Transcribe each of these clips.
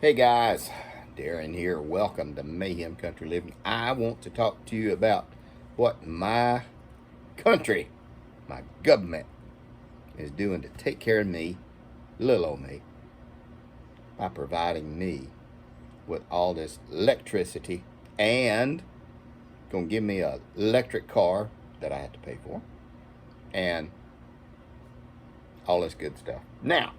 Hey guys, Darren here. Welcome to Mayhem Country Living. I want to talk to you about what my country, my government, is doing to take care of me, little old me, by providing me with all this electricity and gonna give me a electric car that I have to pay for and all this good stuff. Now,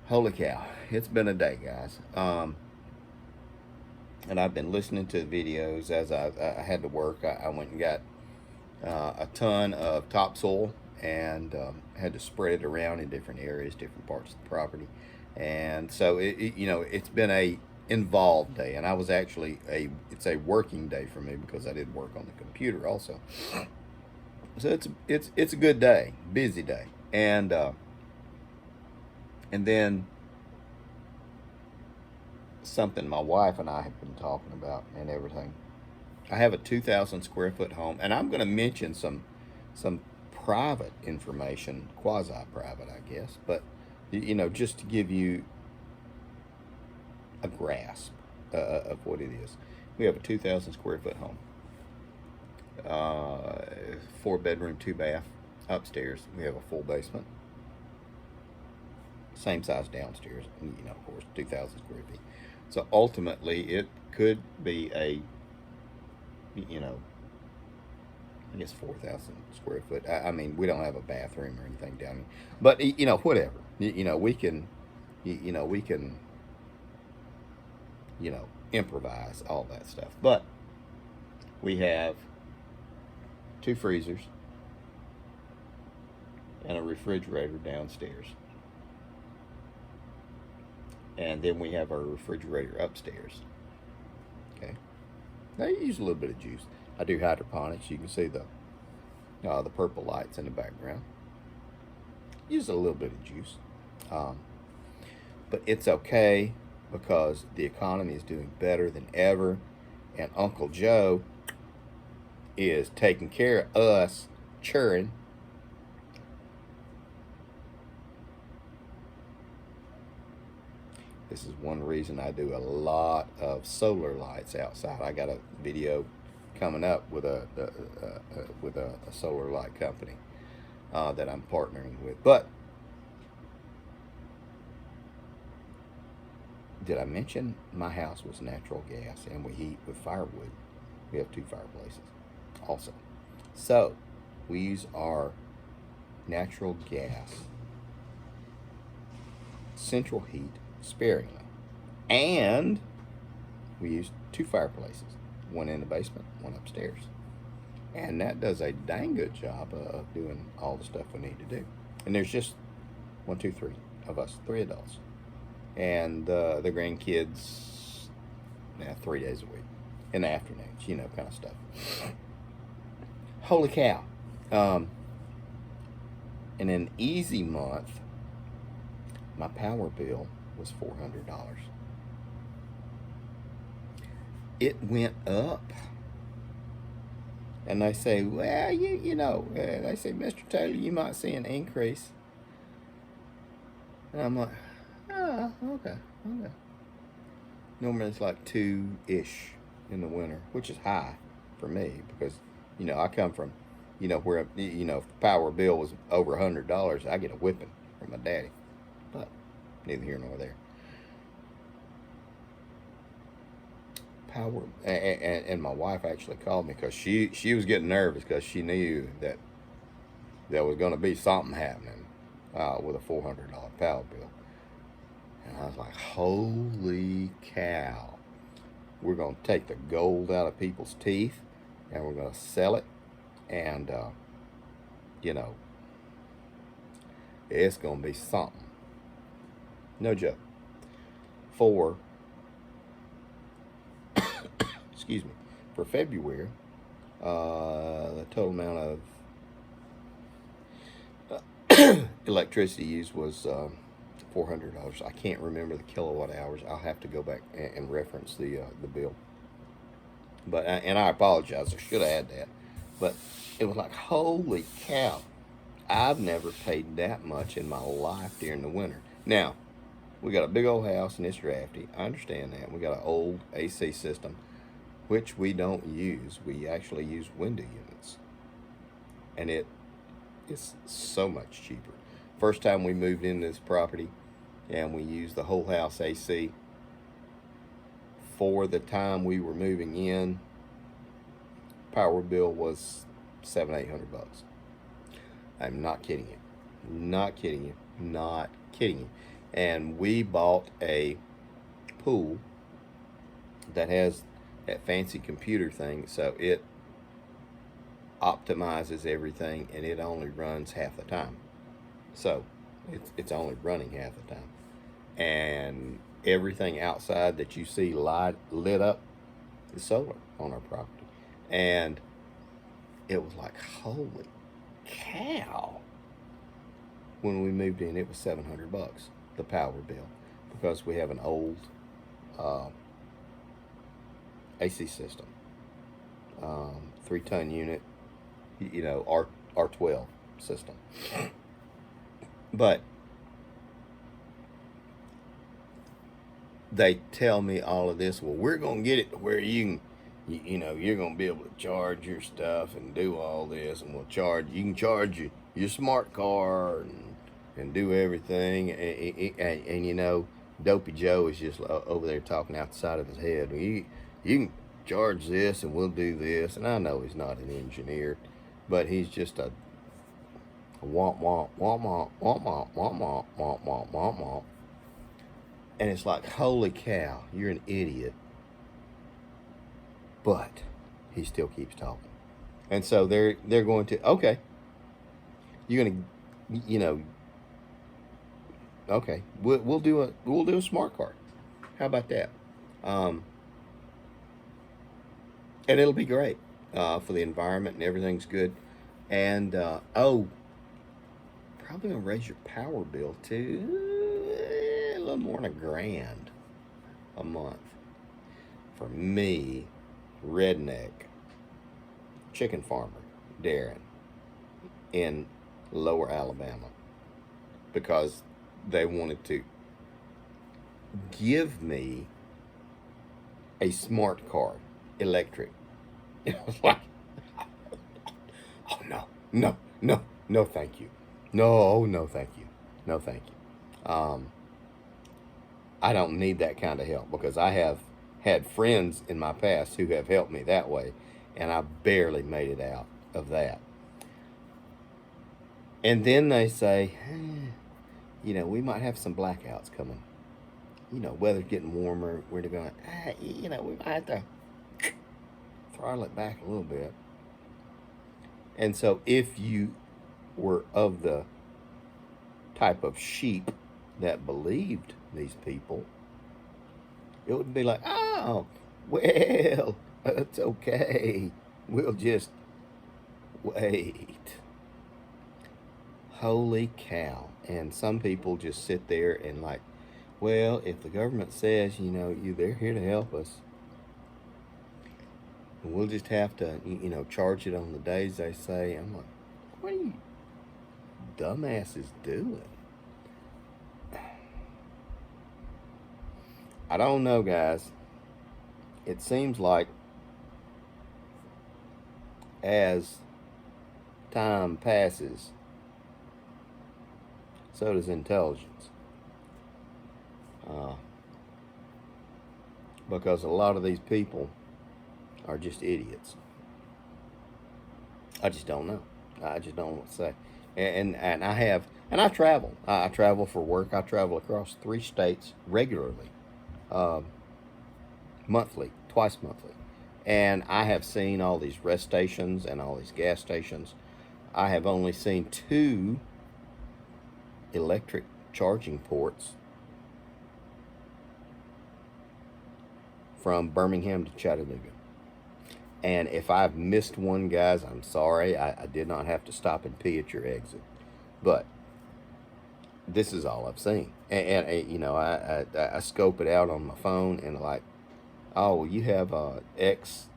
holy cow, it's been a day, guys. And I've been listening to the videos as I had to work. I went and got a ton of topsoil and had to spread it around in different areas, different parts of the property. And so it's been a involved day, and I was actually it's a working day for me because I did work on the computer also. So it's a good day, busy day, and then something my wife and I have been talking about and everything. I have a 2,000 square foot home, and I'm going to mention some private information, quasi private, I guess, but just to give you a grasp of what it is. We have a 2,000 square foot home, 4 bedroom, 2 bath. Upstairs, we have a full basement, same size downstairs, and of course, 2,000 square feet. So ultimately, it could be a, I guess 4,000 square foot. I mean, we don't have a bathroom or anything down here, but whatever. We can, we can, improvise all that stuff. But we have 2 freezers and a refrigerator downstairs. And then we have our refrigerator upstairs. Okay. Now you use a little bit of juice. I do hydroponics. You can see the purple lights in the background. Use a little bit of juice, but it's okay because the economy is doing better than ever, and Uncle Joe is taking care of us, children. This is one reason I do a lot of solar lights outside. I got a video coming up with a solar light company that I'm partnering with. But did I mention my house was natural gas and we heat with firewood? We have 2 fireplaces also. So we use our natural gas central heat sparingly, and we use 2 fireplaces, one in the basement, one upstairs, and that does a dang good job of doing all the stuff we need to do. And there's just 1, 2, 3 of us, 3 adults, and the grandkids 3 days a week in the afternoons, kind of stuff. Holy cow. In an easy month, my power bill was $400. It went up, and they say, well, they say, Mr. Taylor, you might see an increase. And I'm like, oh, okay. Normally it's like 2-ish in the winter, which is high for me because I come from where if the power bill was over $100, I get a whipping from my daddy. But neither here nor there. Power, and my wife actually called me because she was getting nervous because she knew that there was going to be something happening with a $400 power bill. And I was like, holy cow. We're going to take the gold out of people's teeth and we're going to sell it. And, it's going to be something. No joke. For excuse me, for February, the total amount of electricity used was $400. I can't remember the kilowatt hours. I'll have to go back and reference the bill. But and I apologize. I should have had that. But it was like, holy cow! I've never paid that much in my life during the winter. Now, We got a big old house and it's drafty. I understand that. We got an old AC system, which we don't use. We actually use window units, and it is so much cheaper. First time we moved into this property, and we used the whole house AC. For the time we were moving in, power bill was $700-800. I'm not kidding you. Not kidding you. Not kidding you. And we bought a pool that has that fancy computer thing, so it optimizes everything, and it only runs half the time. So it's only running half the time, and everything outside that you see lit up is solar on our property. And it was like, holy cow. When we moved in, it was $700, the power bill, because we have an old AC system, 3-ton unit, R12 system. But they tell me all of this. Well, we're gonna get it to where you can, you're gonna be able to charge your stuff and do all this, and you can charge your smart car and do everything. And Dopey Joe is just over there talking out the side of his head. You can charge this, and we'll do this. And I know he's not an engineer, but he's just a womp womp womp womp womp womp womp womp womp womp womp womp. And it's like, holy cow, you're an idiot. But he still keeps talking. And so they're going to, okay, you're gonna, okay, we'll do a smart card. How about that? And it'll be great for the environment, and everything's good. And probably gonna raise your power bill to a little more than $1,000 a month. For me, redneck chicken farmer Darren in Lower Alabama, because they wanted to give me a smart card, electric. It was like, oh no, thank you. No, thank you. No, thank you. I don't need that kind of help, because I have had friends in my past who have helped me that way, and I barely made it out of that. And then they say, we might have some blackouts coming. Weather's getting warmer. We're going, we might have to throttle it back a little bit. And so if you were of the type of sheep that believed these people, it would be like, oh, well, it's okay. We'll just wait. Holy cow. And some people just sit there and like, well, if the government says, they're here to help us, and we'll just have to, charge it on the days they say. I'm like, what are you dumbasses doing? I don't know, guys. It seems like as time passes, so does intelligence. Because a lot of these people are just idiots. I just don't know. I just don't know what to say. And I travel. I travel for work. I travel across 3 states regularly. Monthly, twice monthly. And I have seen all these rest stations and all these gas stations. I have only seen 2 electric charging ports from Birmingham to Chattanooga. And if I've missed one, guys, I'm sorry. I did not have to stop and pee at your exit. But this is all I've seen. And I scope it out on my phone, and like, oh, well, you have X,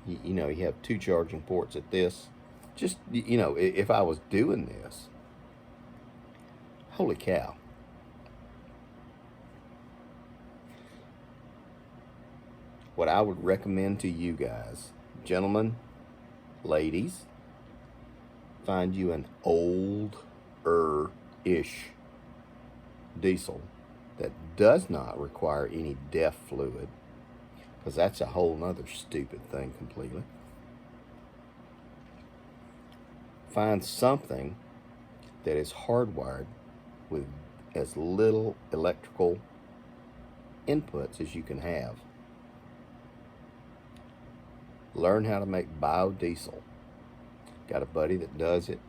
you have 2 charging ports at this. Just, if I was doing this, holy cow. what I would recommend to you guys, gentlemen, ladies, find you an older-ish diesel that does not require any DEF fluid, because that's a whole nother stupid thing completely. Find something that is hardwired with as little electrical inputs as you can have. Learn how to make biodiesel. Got a buddy that does it.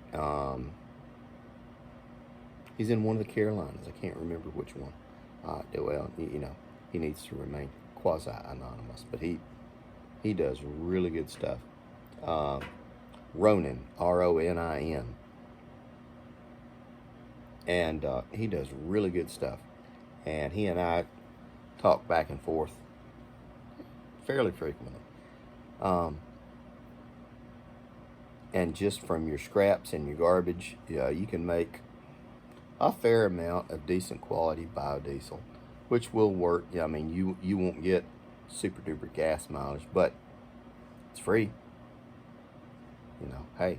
He's in one of the Carolinas. I can't remember which one. Well, you know, he needs to remain quasi-anonymous, but he does really good stuff. Ronin, R-O-N-I-N. And he does really good stuff. And he and I talk back and forth fairly frequently. And just from your scraps and your garbage, you can make a fair amount of decent quality biodiesel, which will work. I mean, you won't get super duper gas mileage, but it's free. You know, hey,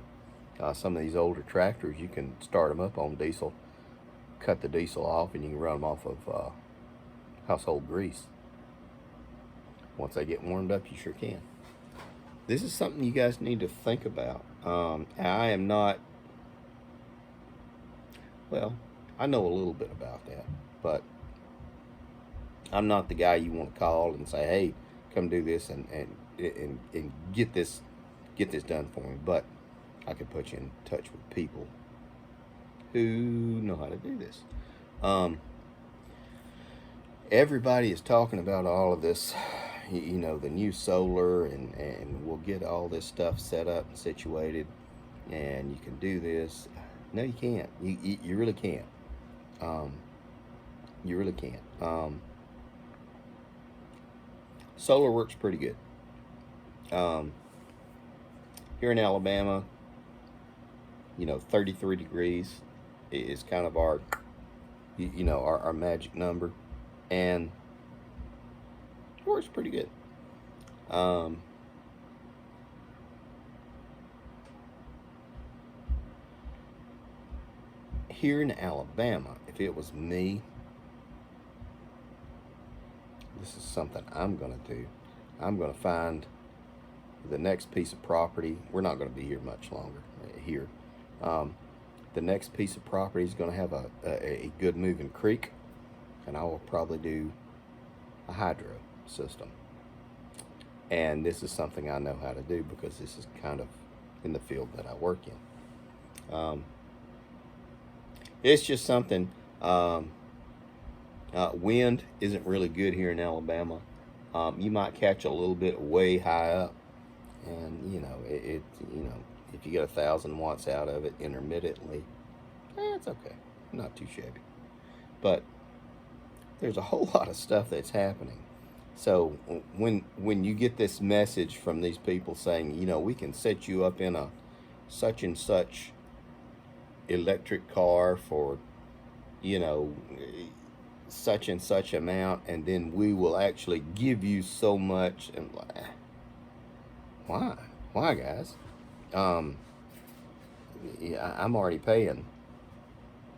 some of these older tractors, you can start them up on diesel, cut the diesel off, and you can run them off of household grease. Once they get warmed up, you sure can. This is something you guys need to think about. I am not, well, I know a little bit about that, but I'm not the guy you want to call and say, hey, come do this and get this done for me. But I could put you in touch with people who know how to do this. Everybody is talking about all of this, you know, the new solar, and we'll get all this stuff set up and situated, and you can do this. No, you can't. You really can't. You really can't. Solar works pretty good. Here in Alabama, you know, 33 degrees is kind of our, you know, our magic number, and it works pretty good. Here in Alabama, if it was me, this is something I'm going to do. I'm going to find the next piece of property. We're not going to be here much longer here. The next piece of property is going to have a good moving creek, and I will probably do a hydro system. And this is something I know how to do because this is kind of in the field that I work in. It's just something. Wind isn't really good here in Alabama. You might catch a little bit way high up, and you know you know, if you get 1,000 watts out of it intermittently, it's okay, not too shabby. But there's a whole lot of stuff that's happening. So when you get this message from these people saying, you know, we can set you up in a such and such electric car for, you know, such and such amount, and then we will actually give you so much, and why guys? Yeah, I'm already paying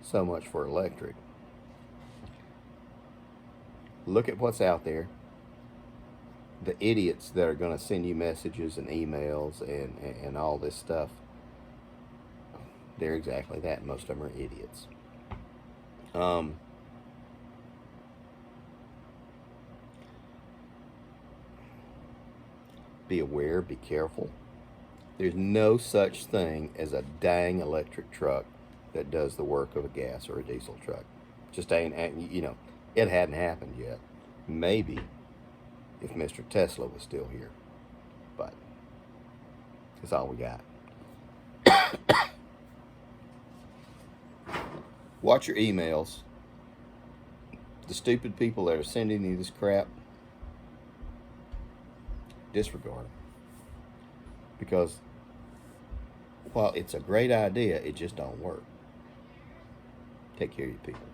so much for electric. Look at what's out there. The idiots that are going to send you messages and emails and all this stuff, they're exactly that. Most of them are idiots. Be aware, be careful. There's no such thing as a dang electric truck that does the work of a gas or a diesel truck. Just ain't, you know, it hadn't happened yet. Maybe if Mr. Tesla was still here, but that's all we got. Watch your emails. The stupid people that are sending you this crap, disregard them. Because while it's a great idea, it just don't work. Take care of your people.